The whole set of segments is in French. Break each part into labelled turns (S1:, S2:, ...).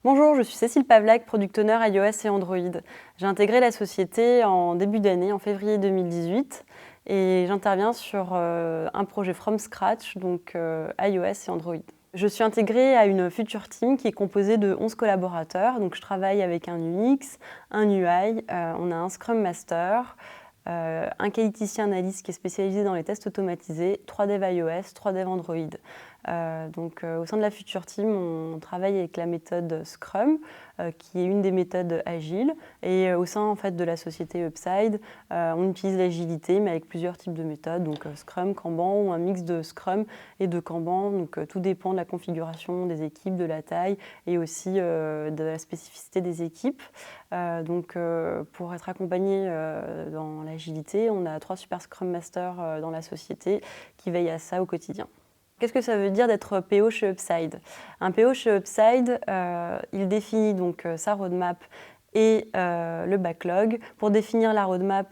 S1: Bonjour, je suis Cécile Pavlac, Product Owner iOS et Android. J'ai intégré la société en début d'année, en février 2018, et j'interviens sur un projet from scratch, donc iOS et Android. Je suis intégrée à une future team qui est composée de 11 collaborateurs. Donc je travaille avec un UX, un UI, on a un Scrum Master, un quality analyst qui est spécialisé dans les tests automatisés, 3 devs iOS, 3 devs Android. Au sein de la Future Team, on travaille avec la méthode Scrum, qui est une des méthodes agiles. Et au sein en fait, de la société Upside, on utilise l'agilité, mais avec plusieurs types de méthodes, donc Scrum, Kanban ou un mix de Scrum et de Kanban. Donc tout dépend de la configuration des équipes, de la taille et aussi de la spécificité des équipes. Pour être accompagné dans l'agilité, on a 3 super Scrum Masters dans la société qui veillent à ça au quotidien. Qu'est-ce que ça veut dire d'être PO chez Upside? Un PO chez Upside, il définit donc sa roadmap et le backlog. Pour définir la roadmap,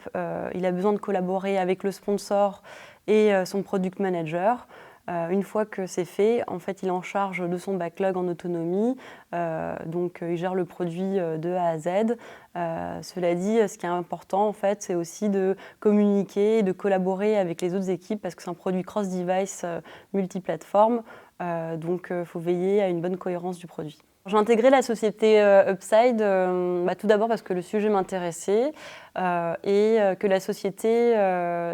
S1: il a besoin de collaborer avec le sponsor et son product manager. Une fois que c'est fait, en fait, il est en charge de son backlog en autonomie, il gère le produit de A à Z. Cela dit, ce qui est important, en fait, c'est aussi de communiquer et de collaborer avec les autres équipes parce que c'est un produit cross-device, multiplateforme, il faut veiller à une bonne cohérence du produit. J'ai intégré la société Upside tout d'abord parce que le sujet m'intéressait que la société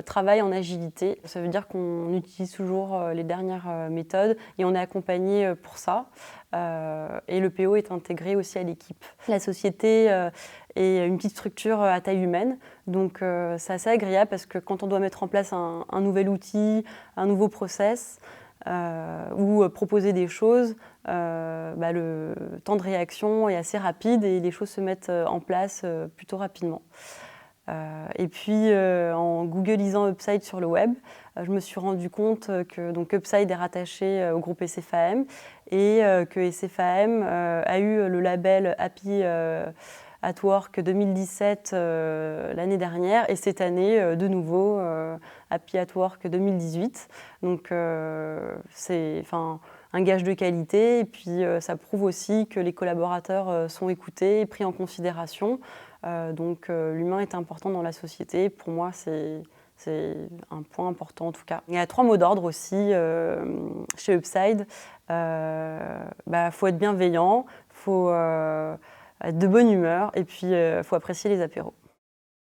S1: travaille en agilité. Ça veut dire qu'on utilise toujours les dernières méthodes et on est accompagné pour ça. Et le PO est intégré aussi à l'équipe. La société est une petite structure à taille humaine, donc c'est assez agréable parce que quand on doit mettre en place un nouvel outil, un nouveau process, ou proposer des choses, le temps de réaction est assez rapide et les choses se mettent en place plutôt rapidement. En googlisant Upside sur le web, je me suis rendu compte que Upside est rattaché au groupe SFAM et que SFAM a eu le label Happy at Work 2017 l'année dernière et cette année de nouveau Happy at Work 2018. C'est un gage de qualité et puis ça prouve aussi que les collaborateurs sont écoutés et pris en considération. L'humain est important dans la société. Pour moi, c'est un point important en tout cas. Il y a 3 mots d'ordre aussi chez Upside. Faut être bienveillant, faut être de bonne humeur et puis faut apprécier les apéros.